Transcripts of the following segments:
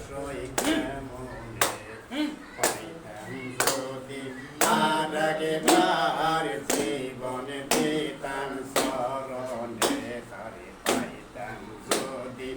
আশ্রয় কেমনে পাইতাম যদি আর একবার জীবনে দিতাম শরণে তারে পাইতাম যদি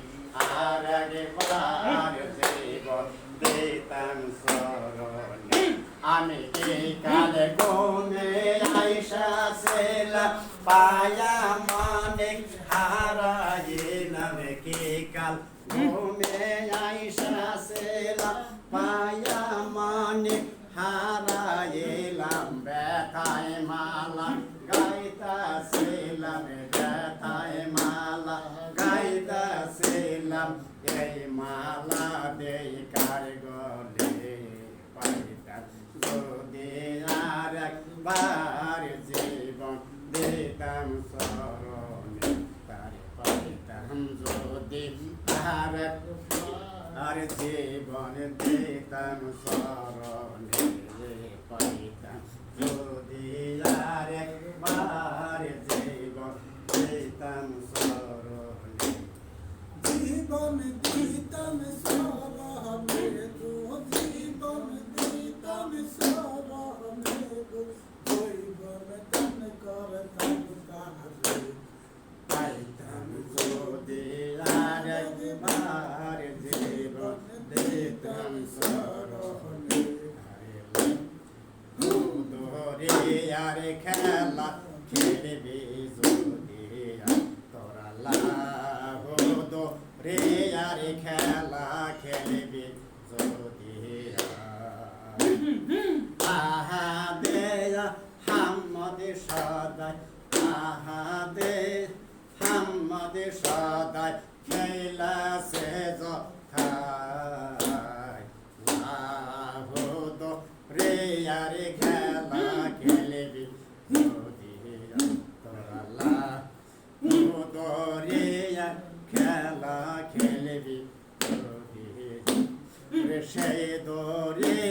আর একবার জীবন দিতাম শরণে আমি কি কালে ঘুমে আইসা ছিলাম পায়া মানিক হারাইলাম কি কাল ঘুমে আইসা ছিলাম পায়া মানিক হারাইলাম ব্যথায় মালা গাইতাছিলাম ব্যথায় মালা গাইতাছিলাম এই মালা দেই কার গলে পাইতাম যদি আর একবার জীবন দিতাম শরণে তারে পাইতাম যদি আর একবার জীবন দিতাম শরণে পাইতাম যদি আর একবার জীবন দিতাম শরণে জীবন দিতাম শরণে গো জীবন দিতাম শরণে গো জীবন দান করতাম কারে পাইতাম যদি আর একবার জীবন দিতাম শরণে ধরে আর খেলা খেলবি যদি তোরা লাভ রে আর খেলা খেলবি যদি আহা দে হাম্মদ সদাই আহা দে হাম্মদ সদাই খেলা সে যথায় লাভ রে আর খেলা খেলবি যদি তোরা লাভ রে খেলা খেলবি যদি সেই দরে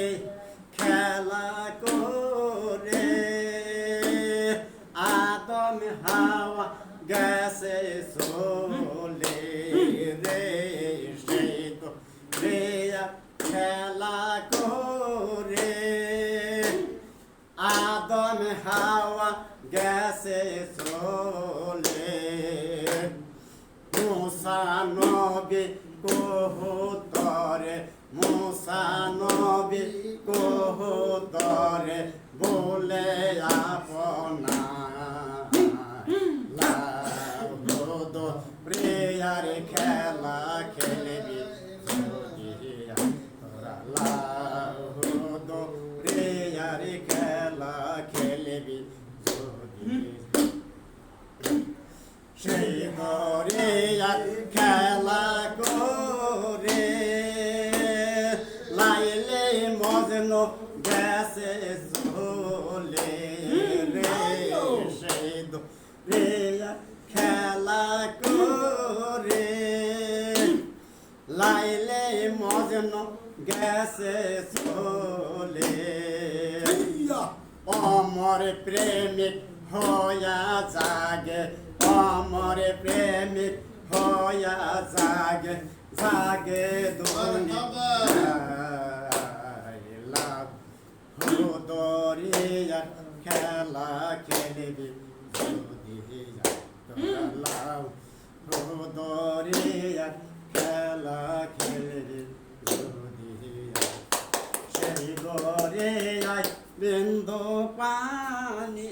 খেলা করে আদম হাওয়া গেছে চলে রে সেই দরে খেলা করে আদম হাওয়া গেছে চলে মুসা নবী কোহতরে মুসা নবী কোহতরে বলে আপনা লাভ প্রিয়ার খেলা খেলবি যদি তোরা লাভ প্রিয়ার খেলা খেলবি যদি সেই ঘরে খেলা করে লাইলে মজনু গেছে চলে রে সেই ঘরে খেলা করে লাইলে মজনু গেছে চলে অমর প্রেমিক হয়া জাগে অমর প্রেমিক হয়া জাগে জাগে দুনিয়ায় লাভ দরিয়ার খেলা খেলবি যদি তোরা লাভ দরিয়ার খেলা খেলবি যদি সেই দরিয়ায় বিন্দু পানি